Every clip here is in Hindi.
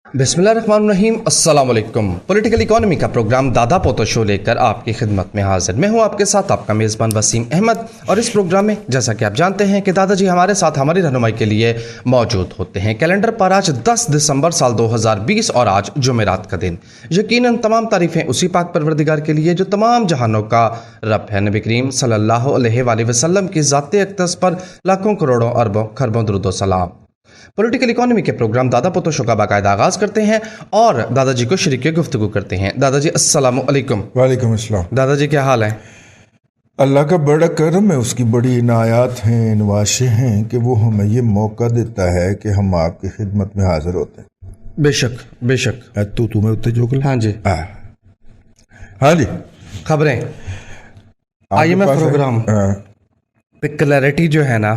बिस्मिल्लाहिर्रहमानिर्रहीम, अस्सलाम वालेकुम। पॉलिटिकल इकोनॉमी का प्रोग्राम दादा पोतो शो लेकर आपकी खिदमत में हाजिर। मैं हूं आपके साथ आपका मेज़बान वसीम अहमद। और इस प्रोग्राम में जैसा कि आप जानते हैं कि दादाजी हमारे साथ हमारी रहनुमाई के लिए मौजूद होते हैं। कैलेंडर पर आज 10 दिसंबर साल 2020 और आज जुमेरात का दिन। यकीनन तमाम तारीफ़ें उसी पाक परवरदिगार के लिए जो तमाम जहानों का रब है। नबी करीम सल्लल्लाहु अलैहि वसल्लम की ज़ाते अक़दस पर लाखों करोड़ों अरबों खरबों दुरूद व सलाम। पॉलिटिकल इकोनॉमी के प्रोग्राम दादा पोतो शो का बाकायदा आगाज करते हैं और दादाजी को शरीक गुफ्तगू करते हैं। दादाजी अस्सलाम वालेकुम। वालेकुम अस्सलाम। दादाजी क्या हाल है? अल्लाह का बड़ा करम है, उसकी बड़ी इनायात हैं, नवाशे हैं कि वो हमें ये मौका देता है कि हम आपकी खिदमत में हाजिर होते हैं। बेशक बेशक। तू तुम्हें उत्ते जो कर। हाँ जी हाँ जी। खबरें IMF प्रोग्राम पे क्लैरिटी जो है ना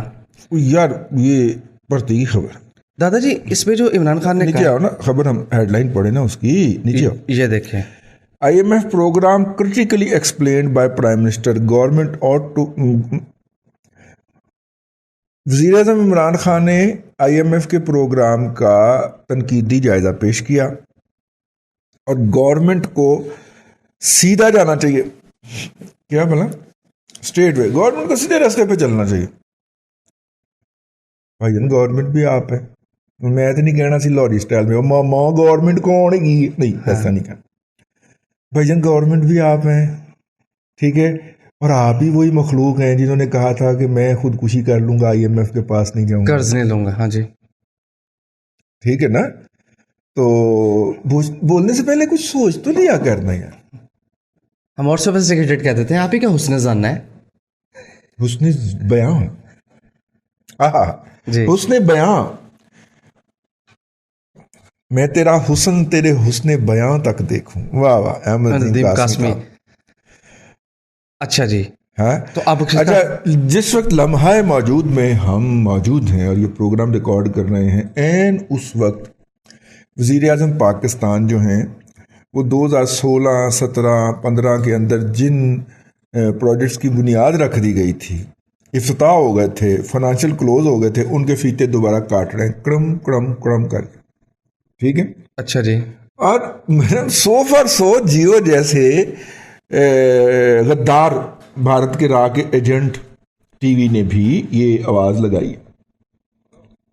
यार, ये पढ़ती ही खबर दादाजी, इसमें जो इमरान खान ने नीचे आओ ना, खबर हम हेडलाइन पढ़े ना उसकी, नीचे आओ। ये देखें, IMF programme critically explained by prime minister, government और टू। वज़ीर आज़म इमरान खान ने IMF के प्रोग्राम का तनकीदी जायजा पेश किया और गवर्नमेंट को सीधा जाना चाहिए। क्या बोला? स्ट्रेट वे, गवर्नमेंट को सीधे रास्ते पे चलना चाहिए। भाईजान गवर्नमेंट भी आप है, मैं तो नहीं कहना सी लाहौरी स्टाइल में मामा गवर्नमेंट कौन है, नहीं ऐसा नहीं कहना। भाईजान गवर्नमेंट भी आप हैं, ठीक है, और आप ही वही मखलूक हैं जिन्होंने कहा था कि मैं खुदकुशी कर लूंगा, IMF के पास नहीं जाऊंगा, कर्ज नहीं लूंगा। हाँ जी, ठीक है ना। तो बोलने से पहले कुछ सोच तो लिया करना यार। हम और सोफिस्टिकेटेड कह देते हैं, आप ही क्या हुस्न जानना है? हुस्न बयां, जी, हुस्न बयां, मैं तेरा हुस्न तेरे हुस्न बयां तक देखूं। वाह वाह, अहमद कासमी। अच्छा जी, हाँ तो आप अच्छा, जिस वक्त लम्हा मौजूद में हम मौजूद हैं और ये प्रोग्राम रिकॉर्ड कर रहे हैं, एन उस वक्त वज़ीर आज़म पाकिस्तान जो हैं वो 2016, 17, 15 के अंदर जिन प्रोजेक्ट्स की बुनियाद रख दी गई थी, इफ्तिताह हो गए थे, फाइनेंशियल क्लोज हो गए थे, उनके फीते दोबारा काट रहे हैं क्रम क्रम क्रम करके, ठीक है। अच्छा जी, और मैडम सो फॉर सो जियो जैसे गद्दार भारत के राह के एजेंट टीवी ने भी ये आवाज लगाई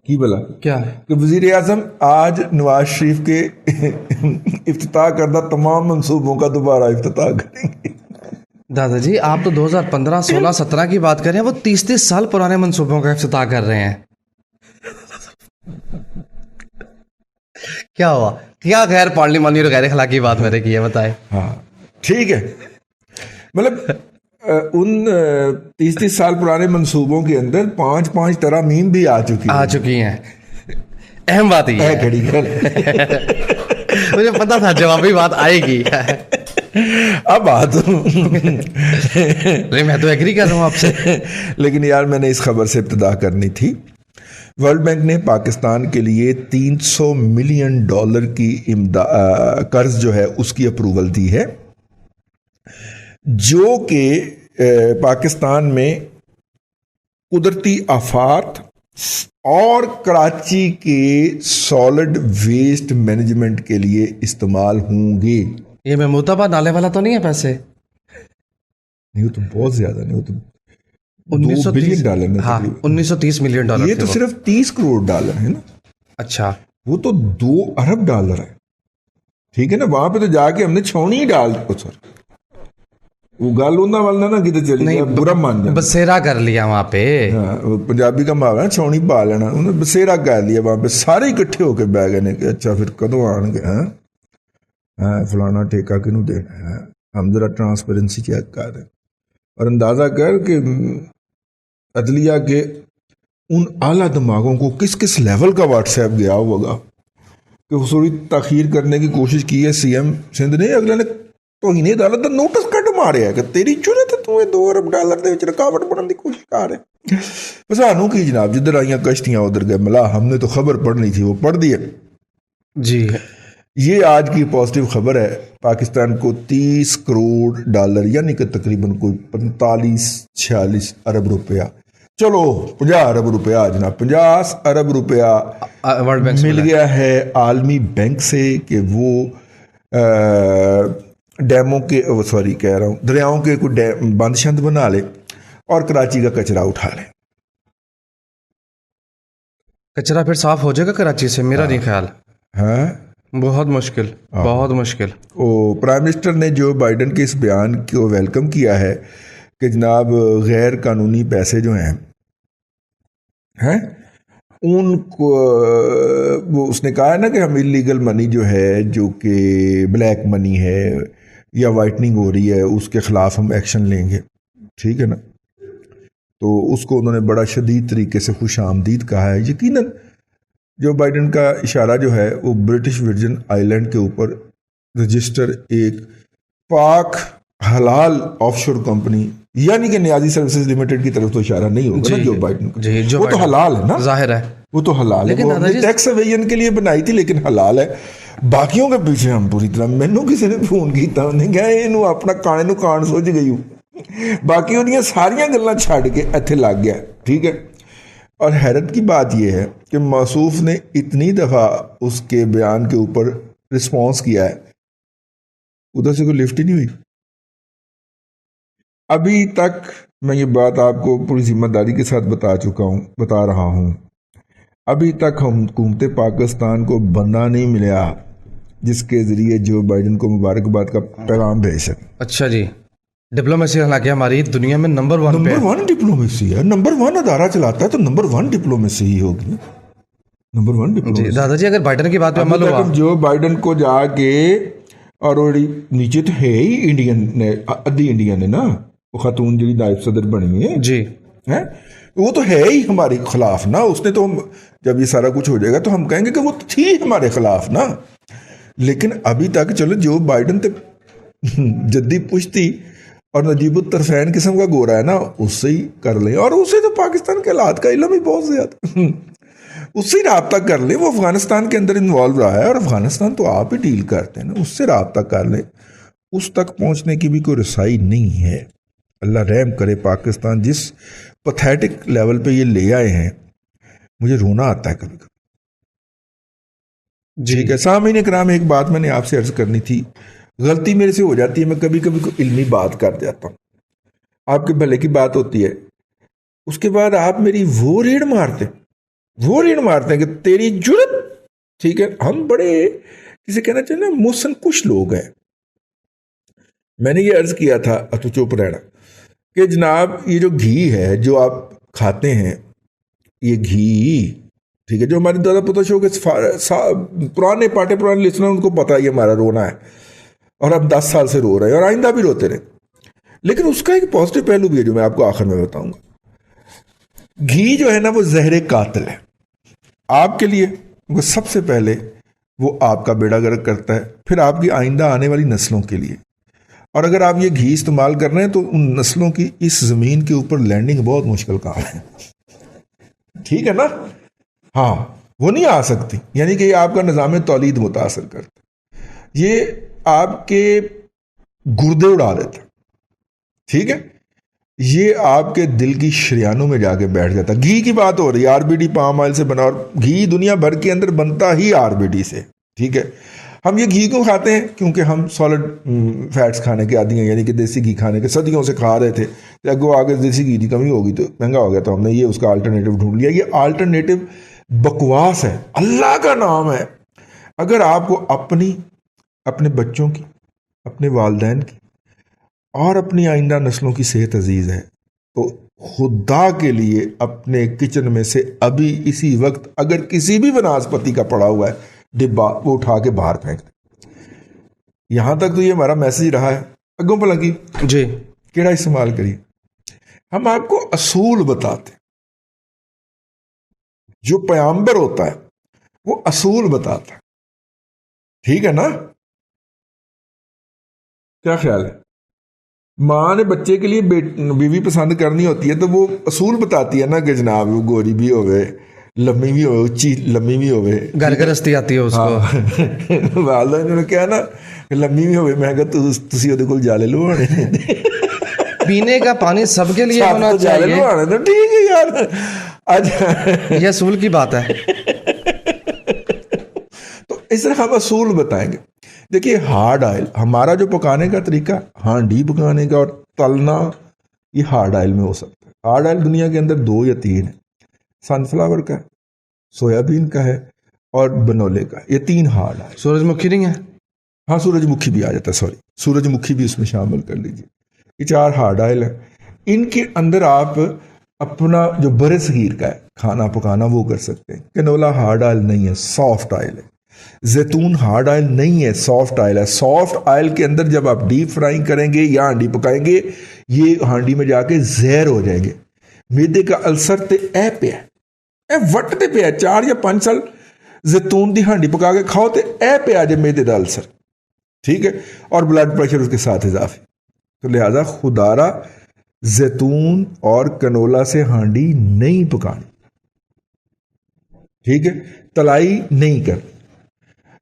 कि भला क्या है कि वजीर आजम आज नवाज शरीफ के इफ्तिताह करदा तमाम मंसूबों का दोबारा इफ्तिताह करेंगे। दादाजी, आप तो 2015, 16, 17 की बात कर रहे हैं, वो 30-30 साल पुराने मंसूबों का इफ्तिताह कर रहे हैं। क्या हुआ? क्या गैर पार्लिमानी और गैर अखलाकी बात मैंने की है, बताए? हाँ ठीक है, मतलब उन 30-30 साल पुराने मंसूबों के अंदर 5-5 तरमीम भी आ चुकी हैं। अहम बात ही है। खड़ी मुझे पता था जवाबी बात आएगी। अब बात मैं तो एग्री कर रहा हूँ आपसे। लेकिन यार मैंने इस खबर से इब्तिदा करनी थी। वर्ल्ड बैंक ने पाकिस्तान के लिए $300 मिलियन की कर्ज जो है उसकी अप्रूवल दी है, जो कि पाकिस्तान में कुदरती आफात और कराची के सॉलिड वेस्ट मैनेजमेंट के लिए इस्तेमाल होंगे। ये महमूदाबाद नाले वाला तो नहीं है पैसे? नहीं, वो तो बहुत ज्यादा नहीं, वो तो $2 बिलियन। हाँ, $1930 मिलियन। ये तो सिर्फ $30 करोड़ है ना। अच्छा, वो तो $2 अरब है, ठीक है ना। वहां पे तो जाके हमने छौनी ही डाल दी। सर वो गल उन्होंने वाला ना कि चली नहीं, बुरा मान जाए, बसेरा कर लिया वहां पे। हाँ, पंजाबी का मुहावरा है, छौनी पा लेना, उन्होंने बसेरा कर लिया वहां पे। सारे इकट्ठे होके बह गए ने कि अच्छा फिर कदों आएंगे, हाँ फलाना ठेका किनू देना है, हम जरा ट्रांसपेरेंसी चेक कर रहे और अंदाजा कर कि अदलिया के उन आला दिमागों को किस किस लेवल का व्हाट्सएप गया होगा कि थोड़ी ताखीर करने की कोशिश की है CM सिंध ने। अगले ने तो ही नहीं अदालत का नोटिस कट मारे कि तेरी जरूरत है, तू $2 अरब के रुकावट बनने की कोशिश कर रहे। बस सानू की जनाब, जिधर आइया कश्तियां उधर गए मिला। हमने तो खबर पढ़नी थी, वो पढ़ दी है जी। ये आज की पॉजिटिव खबर है। पाकिस्तान को $30 करोड़ यानी कि तकरीबन कोई 45-46 अरब रुपया चलो 50 अरब रुपया जनाब, 50 अरब रुपया वर्ल्ड बैंक मिल गया है आलमी बैंक से कि वो डैमों के, सॉरी कह रहा हूँ, दरियाओं के कोई बंद शंद बना ले और कराची का कचरा उठा ले। कचरा फिर साफ हो जाएगा कराची से? मेरा नहीं ख्याल। हाँ, बहुत मुश्किल, बहुत मुश्किल। प्राइम मिनिस्टर ने जो बाइडन के इस बयान को वेलकम किया है कि जनाब गैर कानूनी पैसे जो हैं उनको, वो उसने कहा है ना कि हम इलीगल मनी जो है, जो कि ब्लैक मनी है या वाइटनिंग हो रही है, उसके ख़िलाफ़ हम एक्शन लेंगे, ठीक है ना। तो उसको उन्होंने बड़ा शदीद तरीके से खुश आमदीद कहा है। यकीनन जो बाइडन का इशारा जो है वो ब्रिटिश वर्जिन आइलैंड के ऊपर रजिस्टर एक पाक हलाल ऑफशोर कंपनी यानी कि नियाजी सर्विसेज लिमिटेड की तरफ तो इशारा नहीं होगा ना जो बाइडन का, वो तो हलाल है ना, जाहिर है वो तो हलाल है, वो हमने टैक्स एवेजन के लिए बनाई थी लेकिन हलाल है। बाकियों के पीछे हम पूरी तरह, मैनू किसी ने फोन किया, उन्हें कहा इनू अपना काने नू कान सोच गई हूँ, बाकी उन्हें सारियां गल्लां छड़ के इत्थे लग गया, ठीक है। और हैरत की बात यह है कि मौसूफ ने इतनी दफ़ा उसके बयान के ऊपर रिस्पॉन्स किया है, उधर से कोई लिफ्ट ही नहीं हुई अभी तक। मैं ये बात आपको पूरी जिम्मेदारी के साथ बता रहा हूँ, अभी तक हम हुकूमत पाकिस्तान को बंदा नहीं मिला जिसके ज़रिए जो बाइडन को मुबारकबाद का पैगाम भेज सके। अच्छा जी, डिप्लोमेसी हालांकि हमारी दुनिया में नंबर वन डिप्लोमेसी है, नंबर 1 अदारा चलाता है तो नंबर 1 डिप्लोमेसी ही होगी, नंबर 1 डिप्लोमेसी। दादाजी अगर बाइडन की बात पे अमल हुआ, जो बाइडन को जाके, और नीचे तो है ही इंडियन ने, अद्धी इंडियन है ना, वो खातून जी नायब सदर बनी है जी, है, वो तो है ही हमारे खिलाफ ना। उसने तो हम, जब ये सारा कुछ हो जाएगा तो हम कहेंगे कि वो तो थी हमारे खिलाफ ना। लेकिन अभी तक चलो जो बाइडन तो जद्दी पुश्ती और नजीबुत तरफैन किस्म का गोरा है ना, उससे ही कर लें, और उससे तो पाकिस्तान के हालात का इल्म ही बहुत ज़्यादा, उससे ही रब्ता कर लें। वो अफगानिस्तान के अंदर इन्वॉल्व रहा है और अफगानिस्तान तो आप ही डील करते हैं ना, उससे रब्ता कर लें। उस तक पहुंचने की भी कोई रसाई नहीं है। अल्लाह रहम करे, पाकिस्तान जिस पैथेटिक लेवल पे ये ले आए हैं, मुझे रोना आता है कभी कभी। ठीक है सामीन इकराम, एक बात मैंने आपसे अर्ज करनी थी, गलती मेरे से हो जाती है, मैं कभी कभी कोई इल्मी बात कर जाता हूँ, आपके भले की बात होती है, उसके बाद आप मेरी वो रेड़ मारते हैं कि तेरी जुर्रत, ठीक है। हम बड़े जिसे कहना चाहिए ना मुसन कुछ लोग हैं। मैंने ये अर्ज किया था, तो चुप रहना, कि जनाब ये जो घी है जो आप खाते हैं, ये घी, ठीक है, जो हमारे दादा पोता के पुराने लिसनर उनको पता है ये हमारा रोना है, और अब 10 साल से रो रहे हैं और आइंदा भी रोते रहे। लेकिन उसका एक पॉजिटिव पहलू भी है जो मैं आपको आखिर में बताऊंगा। घी जो है ना वो जहर कातिल है आपके लिए। वो सबसे पहले वो आपका बेड़ा गर्क करता है, फिर आपकी आइंदा आने वाली नस्लों के लिए। और अगर आप ये घी इस्तेमाल कर रहे हैं तो उन नस्लों की इस जमीन के ऊपर लैंडिंग बहुत मुश्किल काम है, ठीक है ना। हाँ, वो नहीं आ सकती, यानी कि ये आपका निज़ाम तौलीद मुतासर करता है, ये आपके गुर्दे उड़ा देता, ठीक है, ये आपके दिल की शरियानों में जाके बैठ जाता। घी की बात हो रही है, आरबीडी पाम ऑयल से बना, और घी दुनिया भर के अंदर बनता ही आरबीडी से, ठीक है। हम ये घी क्यों खाते हैं? क्योंकि हम सॉलिड फैट्स खाने के आदी हैं, यानी कि देसी घी खाने के सदियों से खा रहे थे। तो अगो आगे देसी घी की कमी होगी तो महंगा हो गया, तो हमने ये उसका अल्टरनेटिव ढूंढ लिया। ये अल्टरनेटिव बकवास है, अल्लाह का नाम है। अगर आपको अपने बच्चों की, अपने वालिदैन की और अपनी आइंदा नस्लों की सेहत अजीज़ है तो खुदा के लिए अपने किचन में से अभी इसी वक्त अगर किसी भी वनस्पति का पड़ा हुआ है डिब्बा, वो उठा के बाहर फेंक दे। यहां तक तो ये हमारा मैसेज रहा है। अगों पर लगी जी, केड़ा इस्तेमाल करिए। हम आपको असूल बताते, जो पैगंबर होता है वो असूल बताता है, ठीक है ना। क्या ख्याल है? माँ ने बच्चे के लिए बीवी पसंद करनी होती है तो वो असूल बताती है ना कि जनाब वो गोरी भी होवे, लम्मी भी होवे, उच्ची लम्मी भी होवे, घर गृहस्थी आती है उसको। वालदा ने क्या ना लम्मी भी होवे, मैं कहा तुसी ओदे कोल जा ले लो पीने का पानी सबके लिए होना तो चाहिए, तो ठीक है यार। अच्छा यह असूल की बात है। तो इस तरह हम असूल बताएंगे। देखिए हार्ड ऑयल, हमारा जो पकाने का तरीका, हांडी पकाने का और तलना, ये हार्ड ऑयल में हो सकता है। हार्ड ऑयल दुनिया के अंदर 2 या 3 है, सनफ्लावर का है, सोयाबीन का है और बनोले का, ये 3 हार्ड ऑयल। सूरजमुखी नहीं है? हाँ सूरजमुखी भी आ जाता है, सॉरी सूरजमुखी भी उसमें शामिल कर लीजिए। ये 4 हार्ड ऑयल है। इनके अंदर आप अपना जो बड़े सगीर का है खाना पकाना वो कर सकते हैं। कैनोला हार्ड ऑयल नहीं है, सॉफ्ट ऑयल है। जैतून हार्ड ऑयल नहीं है, सॉफ्ट ऑयल है। सॉफ्ट ऑयल के अंदर जब आप डीप फ्राइंग करेंगे या हांडी पकाएंगे, ये हांडी में जाके जहर हो जाएंगे। मैदे का अल्सर ते ए पे वटते पे 4 या 5 साल जैतून की हांडी पका के खाओ तो ए पे आ जाए मैदे का अल्सर, ठीक है, और ब्लड प्रेशर उसके साथ इजाफे। तो लिहाजा खुदारा जैतून और कनोला से हांडी नहीं पकानी, ठीक है, तलाई नहीं करनी।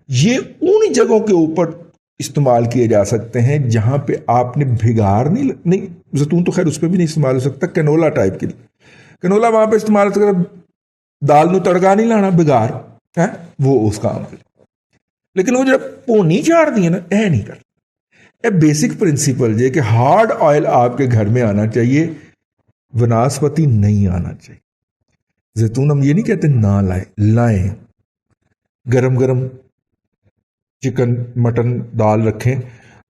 ये उन जगहों के ऊपर इस्तेमाल किए जा सकते हैं जहां पे आपने भिगार नहीं जैतून तो खैर उस पर भी नहीं इस्तेमाल हो सकता। कैनोला टाइप के लिए कैनोला वहां पे इस्तेमाल हो सकता, दाल में तड़का नहीं लाना, बिगार है वो उस काम के लिए। लेकिन वो जब पोनी चाड़ दी है ना, यह नहीं कर। ए बेसिक प्रिंसिपल जे कि हार्ड ऑयल आपके घर में आना चाहिए, वनस्पति नहीं आना चाहिए। जैतून हम ये नहीं कहते ना लाएं। गरम गरम चिकन मटन दाल रखें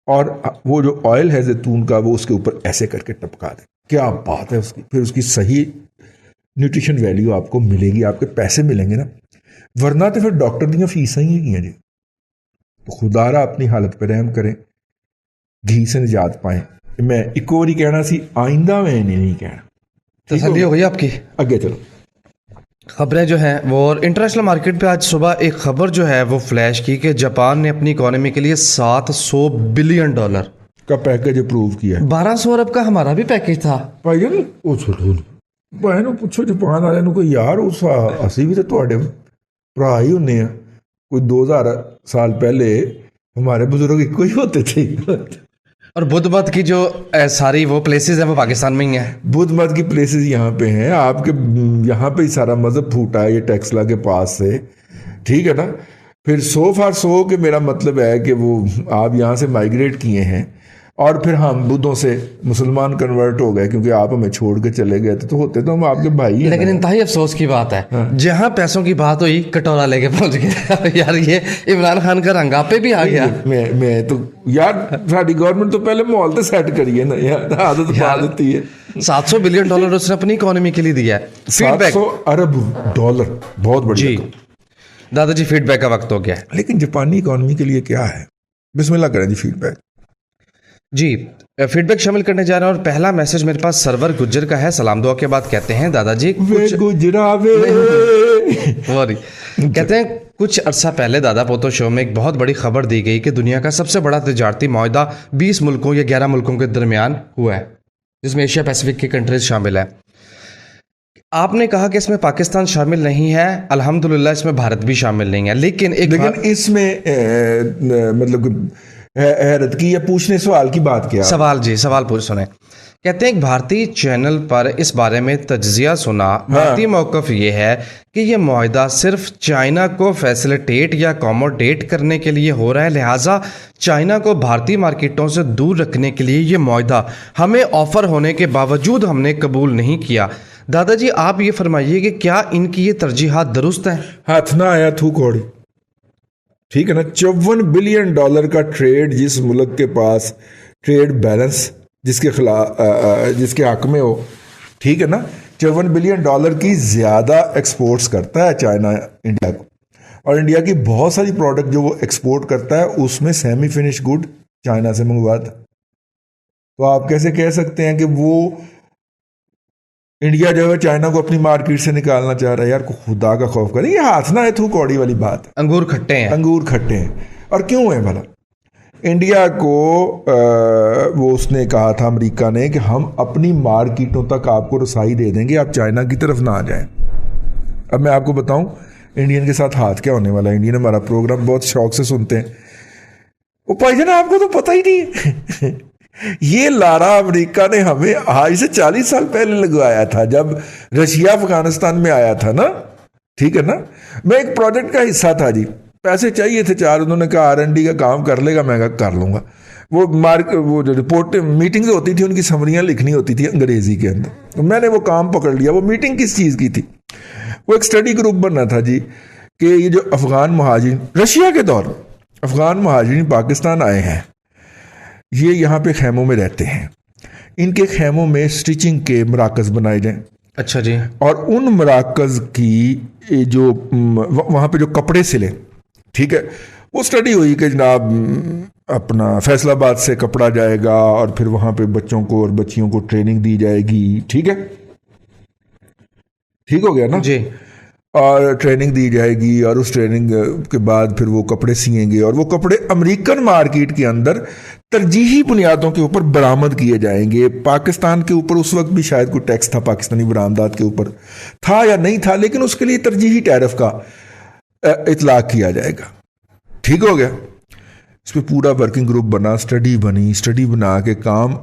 और वो जो ऑयल है जैतून का वो उसके ऊपर ऐसे करके टपका दें, क्या बात है उसकी। फिर उसकी सही न्यूट्रिशन वैल्यू आपको मिलेगी, आपके पैसे मिलेंगे ना, वरना तो फिर डॉक्टर दी फीसा ही है जी। तो खुदारा अपनी हालत पर रहम करें, घी से निजात पाएं। मैं एक और ही कहना सी, आइंदा मैं नहीं कहना। तसल्ली हो गई आपकी? अगे चलो खबरें जो हैं वो, और इंटरनेशनल मार्केट पे आज सुबह एक खबर जो है वो फ्लैश की कि जापान ने अपनी इकोनॉमी के लिए $700 बिलियन का पैकेज अप्रूव किया है। 1200 अरब का हमारा भी पैकेज था भाई जान ਉਹ ਛੋਟੂ ਭਾਈ ਨੂੰ ਪੁੱਛੋ ਜਾਪਾਨ ਵਾਲਿਆਂ ਨੂੰ ਕੋਈ ਯਾਰ ਉਸ ਅਸੀਂ ਵੀ ਤਾਂ ਤੁਹਾਡੇ ਭਰਾ ਹੀ ਹੁੰਨੇ ਆ। कोई 2000 साल पहले हमारे बुजुर्ग इको ही होते थे। और बुद्ध मत की जो सारी वो प्लेसेस हैं वो पाकिस्तान में ही हैं। बुद्ध मत की प्लेसेस यहाँ पे हैं, आपके यहाँ पे ही सारा मज़हब फूटा है ये टेक्सला के पास से, ठीक है ना। फिर 100 के मेरा मतलब है कि वो आप यहाँ से माइग्रेट किए हैं और फिर हम बुद्धों से मुसलमान कन्वर्ट हो गए क्योंकि आप हमें छोड़ के चले गए थे। तो होते तो हम आपके भाई हैं। लेकिन इंतहाई अफसोस की बात है, हाँ। जहाँ पैसों की बात हुई कटोरा लेके पहुंच गए। यार ये इमरान खान का रंगापे भी आ गया। मैं तो यार साड़ी गवर्नमेंट तो पहले माहौल तो सेट करिए ना यार, आदत पा देती है। $700 बिलियन उसने अपनी इकोनॉमी के लिए दिया है। फीडबैक $700 अरब बहुत बड़ी जी। दादाजी फीडबैक का वक्त हो गया है। लेकिन जापानी इकोनॉमी के लिए क्या है, बिस्मिल्लाह करें जी फीडबैक। जी फीडबैक शामिल करने जा रहे हैं और पहला मैसेज मेरे पास सरवर गुज्जर का है। सलाम दुआ के बाद कहते हैं दादाजी कहते हैं कुछ अरसा पहले दादा पोतो शो में एक बहुत बड़ी खबर दी गई कि दुनिया का सबसे बड़ा तिजारती मुआहदा 20 मुल्कों या 11 मुल्कों के दरमियान हुआ है, जिसमें एशिया पैसिफिक की कंट्रीज शामिल है। आपने कहा कि इसमें पाकिस्तान शामिल नहीं है, अल्हम्दुलिल्लाह इसमें भारत भी शामिल नहीं है। लेकिन इसमें मतलब हैरत की या पूछने सवाल की बात किया सवाल पूछ सुने। कहते हैं एक भारतीय चैनल पर इस बारे में तज्जिया सुना। भारतीय मौक़िफ़ ये है कि ये मुआहदा सिर्फ चाइना को फैसिलिटेट या अकोमोडेट करने के लिए हो रहा है, लिहाजा चाइना को भारतीय मार्केटों से दूर रखने के लिए ये मुआहदा हमें ऑफ़र होने के बावजूद हमने कबूल नहीं किया। दादाजी आप ये फरमाइए कि क्या इनकी ये तरजीहात दुरुस्त हैं? हाथ ना आया थू कौड़ी, ठीक है ना। $54 बिलियन का ट्रेड, जिस मुल्क के पास ट्रेड बैलेंस जिसके खिलाफ जिसके हक में हो, ठीक है ना, $54 बिलियन की ज़्यादा एक्सपोर्ट्स करता है चाइना इंडिया को। और इंडिया की बहुत सारी प्रोडक्ट जो वो एक्सपोर्ट करता है उसमें सेमी फिनिश गुड चाइना से मंगवाता। तो आप कैसे कह सकते हैं कि वो इंडिया जो है चाइना को अपनी मार्केट से निकालना चाह रहा है? यार खुदा का खौफ करें, ये हाथ ना है थू कौड़ी वाली बात है। अंगूर खट्टे हैं। और क्यों है भला? इंडिया को वो उसने कहा था अमेरिका ने कि हम अपनी मार्केटों तक आपको रसाई दे देंगे, आप चाइना की तरफ ना आ जाएं। अब मैं आपको बताऊं इंडियन के साथ हाथ क्या होने वाला है। इंडियन हमारा प्रोग्राम बहुत शौक से सुनते हैं। वो भाईजान आपको तो पता ही नहीं है ये लारा अमेरिका ने हमें आज से 40 साल पहले लगवाया था जब रशिया अफगानिस्तान में आया था ना, ठीक है ना। मैं एक प्रोजेक्ट का हिस्सा था जी, पैसे चाहिए थे 4, उन्होंने कहा R&D का काम कर लेगा, मैं कहा कर लूंगा। वो जो रिपोर्ट मीटिंग्स होती थी उनकी समरियां लिखनी होती थी अंग्रेजी के अंदर, तो मैंने वो काम पकड़ लिया। वो मीटिंग किस चीज़ की थी? वो एक स्टडी ग्रुप बनना था जी कि ये जो अफगान महाजिर रशिया के दौर अफगान महाजिर पाकिस्तान आए हैं, ये यहाँ पे खैमों में रहते हैं, इनके खैमों में स्टिचिंग के मराकज़ बनाए जाएं। अच्छा जी। और उन मराकज़ की जो वहाँ पे जो कपड़े सिले, ठीक है, वो स्टडी हुई कि जनाब अपना फैसलाबाद से कपड़ा जाएगा और फिर वहाँ पे बच्चों को और बच्चियों को ट्रेनिंग दी जाएगी, ठीक है, ठीक हो गया ना जी। और ट्रेनिंग दी जाएगी और उस ट्रेनिंग के बाद फिर वो कपड़े सिएंगे और वो कपड़े अमेरिकन मार्केट के अंदर तरजीही बुनियादों के ऊपर बरामद किए जाएंगे। पाकिस्तान के ऊपर उस वक्त भी शायद कोई टैक्स था, पाकिस्तानी बरामदात के ऊपर था या नहीं था, लेकिन उसके लिए तरजीही टैरिफ का इतलाक किया जाएगा। ठीक हो गया। इस पर पूरा वर्किंग ग्रुप बना, स्टडी बनी, स्टडी बना के काम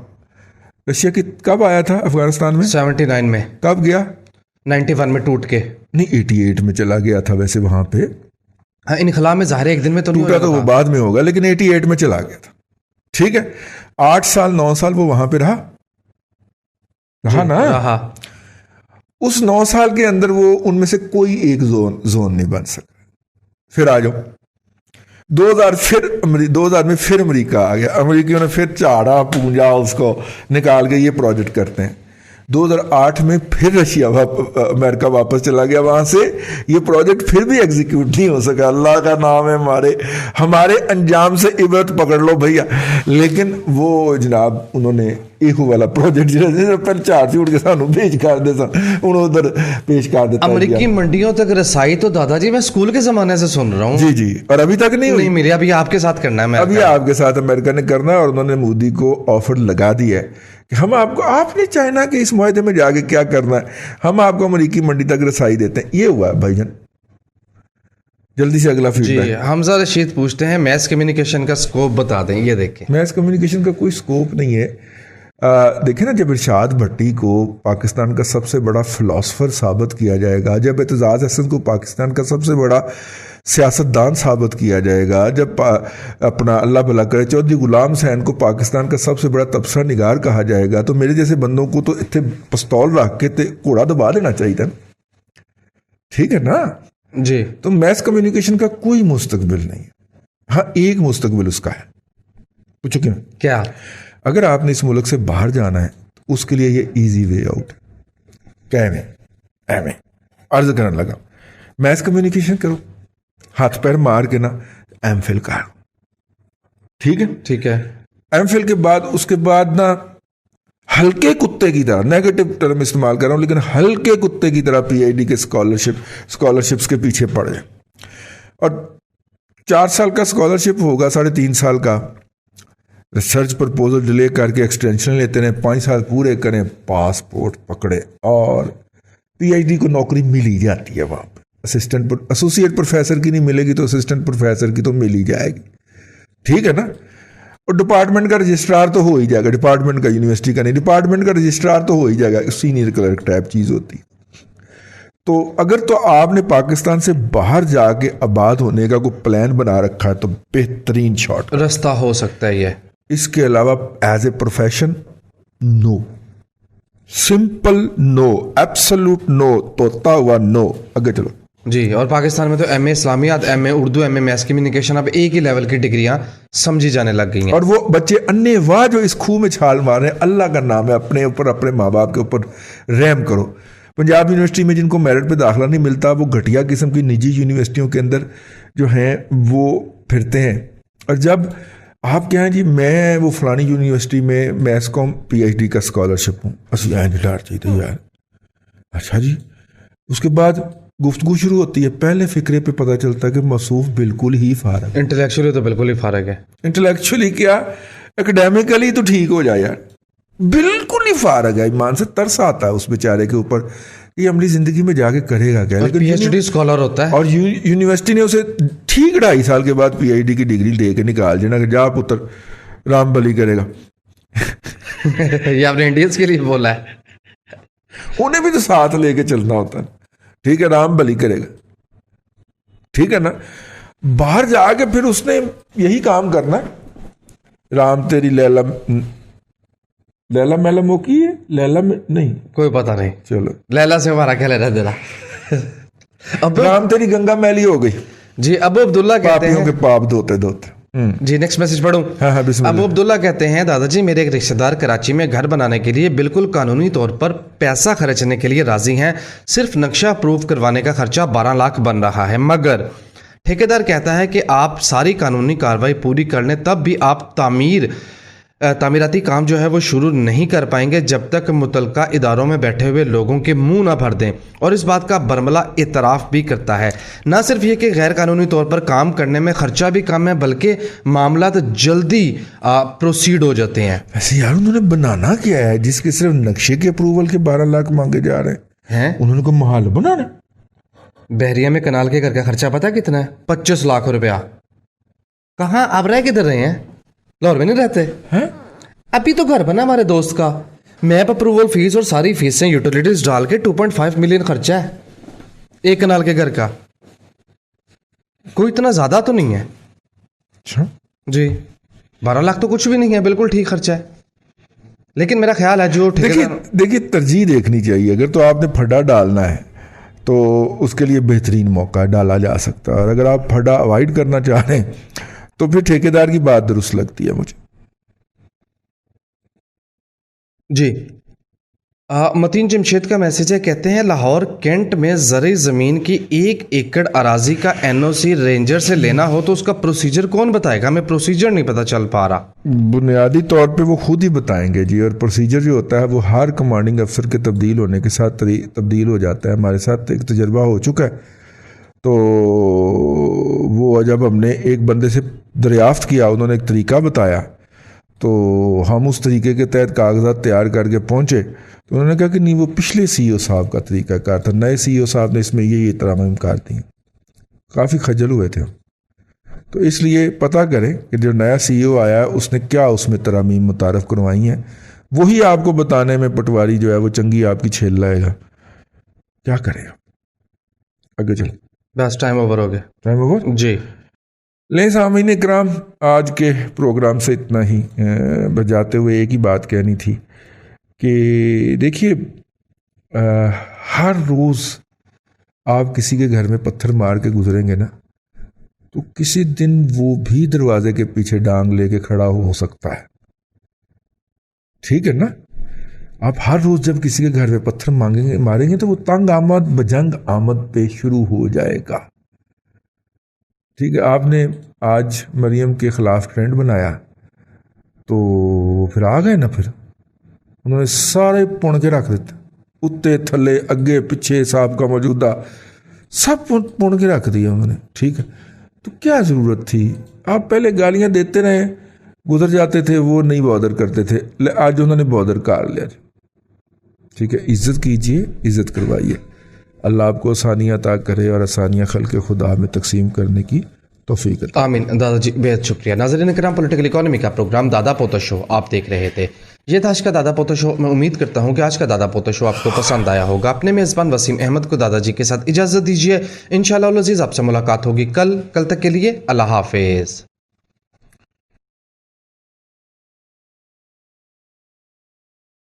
रशिया की कब आया था अफगानिस्तान में? 79 में। कब गया? 91 में टूट के। नहीं 88 में चला गया था वैसे वहां पे। हाँ, इनखला में ज़ाहिर एक दिन में तो नहीं टूटा तो वो बाद में होगा, लेकिन 88 में चला गया था। ठीक है, 8 साल 9 साल वो वहां पे रहा ना। रहा। उस 9 साल के अंदर वो उनमें से कोई एक जोन नहीं बन सका। फिर आ जाओ 2000 में फिर अमेरिका आ गया। अमेरिकियों ने फिर झाड़ा पूंजा उसको निकाल के ये प्रोजेक्ट करते हैं। 2008 में फिर रशिया अमेरिका वापस चला गया वहां से, ये प्रोजेक्ट फिर भी एग्जीक्यूट नहीं हो सका। अल्लाह का नाम है, हमारे अंजाम से इबरत पकड़ लो भैया। लेकिन वो जनाब उन्होंने इहू वाला प्रोजेक्ट जो पहले चार से उठ के सानू पेश कर दे उन्होंने उधर पेश कर देता। अमेरिकी मंडियों तक रसाई तो दादाजी मैं स्कूल के जमाने से सुन रहा हूँ। जी जी, और अभी तक नहीं मेरी अभी आपके साथ करना है। अभी आपके साथ अमेरिका ने करना है और उन्होंने मोदी को ऑफर लगा दिया है कि हम आपको, आपने चाइना के इस मुआहदे में जाके क्या करना है, हम आपको अमेरिकी मंडी तक रसाई देते हैं। ये हुआ भाईजान। जल्दी से अगला फीडबैक। हमजा रशीद पूछते हैं मैस कम्युनिकेशन का स्कोप बता दें। ये देखें, मैस कम्युनिकेशन का कोई स्कोप नहीं है। देखें ना, जब इरशाद भट्टी को पाकिस्तान का सबसे बड़ा फिलोसफर साबित किया जाएगा, जब एतजाज़ हसन को पाकिस्तान का सबसे बड़ा सियासतदान साबित किया जाएगा, जब अपना अल्लाह भला करे चौधरी गुलाम हुसैन को पाकिस्तान का सबसे बड़ा तबसरा निगार कहा जाएगा, तो मेरे जैसे बंदों को तो इतने पिस्तौल रख के ते घोड़ा दबा देना चाहिए था। ठीक है ना जी। तो मैस कम्युनिकेशन का कोई मुस्तकबिल नहीं है। हाँ, एक मुस्तकबिल उसका है। पूछो क्यों? क्या? अगर आपने इस मुल्क से बाहर जाना है तो उसके लिए ये इजी वे आउट। क्या है अर्ज करने लगा, मैस कम्युनिकेशन करो, हाथ पैर मार के ना एमफिल करो। ठीक है। एमफिल के बाद उसके बाद ना हल्के कुत्ते की तरह, नेगेटिव टर्म इस्तेमाल कर रहा हूं, लेकिन हल्के कुत्ते की तरह पीएचडी के स्कॉलरशिप्स के पीछे पड़ जाए। और 4 साल का स्कॉलरशिप होगा, 3.5 साल का रिसर्च प्रपोजल डिले करके एक्सटेंशन लेते रहे, 5 साल पूरे करें, पासपोर्ट पकड़े और पीएचडी को नौकरी मिल ही जाती है वहां पर। एसोसिएट प्रोफेसर की नहीं मिलेगी तो असिस्टेंट प्रोफेसर की तो मिल ही जाएगी। ठीक है ना। और डिपार्टमेंट का रजिस्ट्रार तो हो ही जाएगा, डिपार्टमेंट का, यूनिवर्सिटी का नहीं, डिपार्टमेंट का रजिस्ट्रार तो हो ही जाएगा, सीनियर क्लर्क टाइप चीज होती। तो अगर तो आपने पाकिस्तान से बाहर जाके आबाद होने का कोई प्लान बना रखा है तो बेहतरीन शॉर्ट रास्ता हो सकता है ये। इसके अलावा as a profession no, simple no, absolute no, तोता हुआ नो। आगे चलो जी। और पाकिस्तान में तो एमए इस्लामियात, MA Urdu, MA math communication अब एक ही लेवल की डिग्रियां समझी जाने लग गई हैं। और वो बच्चे अन्य वाह जो इस खूह में छाल मार रहे हैं, अल्लाह का नाम है, अपने ऊपर, अपने माँ बाप के ऊपर रहम करो। पंजाब यूनिवर्सिटी में जिनको मेरिट पे दाखिला नहीं मिलता, वो घटिया किस्म की निजी यूनिवर्सिटियों के अंदर जो हैं वो फिरते हैं। और जब आप क्या हैं जी, मैं वो फलानी यूनिवर्सिटी में मैथ्स कॉम पीएचडी का स्कॉलरशिप हूँ, असली चाहिए यार। अच्छा जी। उसके बाद गुफ्तगू शुरू होती है, पहले फिक्रे पे पता चलता है कि मसूफ बिल्कुल ही फारग, इंटेलेक्चुअली तो बिल्कुल ही फारग है। इंटेलेक्चुअली क्या, एकेडमिकली तो ठीक हो जाए यार, बिल्कुल ही फारग है। ईमान से तरस आता है उस बेचारे के ऊपर, ये अमली जिंदगी में जाके करेगा क्या। लेकिन पीएचडी स्कॉलर होता है और यूनिवर्सिटी ने उसे ठीक 2.5 साल के बाद पीएचडी की डिग्री दे के निकाल देना कि जा पुत्र राम बली करेगा। ये आपने इंडियंस के लिए बोला है। उन्हें भी तो साथ लेके चलना होता है, ठीक है, राम भली करेगा, ठीक है ना। बाहर जाके फिर उसने यही काम करना है, राम तेरी लैला लैला मैला मोकी है, लैला में नहीं, कोई पता नहीं, चलो लैला से हमारा क्या लेना देना। अब राम तेरी गंगा मैली हो गई, जी अबू अब्दुल्ला कहते पापियों हैं, के पाप धोते धोते। जी नेक्स्ट मैसेज पढ़ूं। हाँ बिस्मिल्लाह। अबू अब्दुल्ला कहते हैं, दादाजी मेरे एक रिश्तेदार कराची में घर बनाने के लिए बिल्कुल कानूनी तौर पर पैसा खर्चने के लिए राजी हैं। सिर्फ नक्शा अप्रूव करवाने का खर्चा 12 लाख बन रहा है, मगर ठेकेदार कहता है कि आप सारी कानूनी कार्रवाई पूरी कर लें तब भी आप तामीराती काम जो है वो शुरू नहीं कर पाएंगे जब तक मुतलका इदारों में बैठे हुए लोगों के मुंह ना भर दें। और इस बात का बरमला इतराफ़ भी करता है। ना सिर्फ ये कि गैर कानूनी तौर पर काम करने में खर्चा भी कम है, बल्कि मामला तो जल्दी प्रोसीड हो जाते हैं। ऐसे यार उन्होंने बनाना क्या है जिसके सिर्फ नक्शे के अप्रूवल के 12 लाख मांगे जा रहे हैं? उन्होंने को महल बनाना। बहरिया में कनाल के घर का खर्चा पता कितना है? 25 लाख रुपया। कहाँ आप रह किधर रहे हैं? लाहौर में नहीं रहते हैं? अभी तो घर बना हमारे दोस्त का, मैप अप्रूवल फीस और सारी फीसें यूटिलिटीज डाल के 2.5 मिलियन खर्चा है एक कनाल के घर का। कोई इतना ज्यादा तो नहीं है। अच्छा जी 12 लाख तो कुछ भी नहीं है, बिल्कुल ठीक खर्चा है। लेकिन मेरा ख्याल है जो देखिए तरजीह देखनी चाहिए। अगर तो आपने फड्डा डालना है तो उसके लिए बेहतरीन मौका डाला जा सकता है, और अगर आप फड्डा अवॉइड करना चाह रहे हैं तो फिर ठेकेदार की बात दुरुस्त लगती है मुझे। जी मतीन जमशेद का मैसेज है, कहते हैं लाहौर कैंट में ज़री ज़मीन की 1 एकड़ अराजी का NOC रेंजर से लेना हो तो उसका प्रोसीजर कौन बताएगा? हमें प्रोसीजर नहीं पता चल पा रहा। बुनियादी तौर पे वो खुद ही बताएंगे जी, और प्रोसीजर जो होता है वो हर कमांडिंग अफसर के तब्दील होने के साथ तब्दील हो जाता है। हमारे साथ एक तजर्बा हो चुका है, तो वो जब हमने एक बंदे से दरियाफ्त किया, उन्होंने एक तरीका बताया, तो हम उस तरीके के तहत कागजात तैयार करके पहुँचे, तो उन्होंने कहा कि नहीं वो पिछले CEO साहब का तरीका कार था, नए CEO साहब ने इसमें ये तरामीम कार दी। काफ़ी खजल हुए थे हम। तो इसलिए पता करें कि जो नया CEO आया है उसने क्या उसमें तरामीम मुतारफ़ करवाई हैं, वही आपको बताने में पटवारी जो है वो चंगी आपकी छेल लाएगा। क्या करें आगे चले? बस टाइम ओवर हो गया। टाइम ओवर जी। ले सामीन इकराम, आज के प्रोग्राम से इतना ही। बजाते हुए एक ही बात कहनी थी कि देखिए हर रोज़ आप किसी के घर में पत्थर मार के गुजरेंगे ना, तो किसी दिन वो भी दरवाजे के पीछे डांग लेके खड़ा हो सकता है, ठीक है ना। आप हर रोज़ जब किसी के घर में पत्थर मारेंगे तो वो तंग आमद बजंग आमद पे शुरू हो जाएगा, ठीक है। आपने आज मरियम के ख़िलाफ़ ट्रेंड बनाया तो फिर आ गए ना, फिर उन्होंने सारे पुण के रख देते, उत्ते थले अगे पिछे साहब का मौजूदा सब पुण के रख दिया उन्होंने, ठीक है। तो क्या ज़रूरत थी? आप पहले गालियां देते रहे, गुजर जाते थे, वो नहीं बॉदर करते थे, आज उन्होंने बॉदर कर लिया, ठीक है। इज़्ज़त कीजिए, इज़्ज़त करवाइए। अल्लाह आपको आसानियाँ अता करे और आसानियाँ खल्क़े खुदा में तकसीम करने की तौफीक अता। आमीन। दादाजी बेहद शुक्रिया। नाज़रीन किराम, पॉलिटिकल इकोनॉमी का प्रोग्राम दादा पोता शो आप देख रहे थे। ये था आज का दादा पोता शो। मैं उम्मीद करता हूँ कि आज का दादा पोता शो आपको पसंद आया होगा। अपने मेज़बान वसीम अहमद को दादाजी के साथ इजाज़त दीजिए। इंशाअल्लाह अज़ीज़ आपसे मुलाकात होगी कल तक के लिए अल्लाह हाफ़िज़।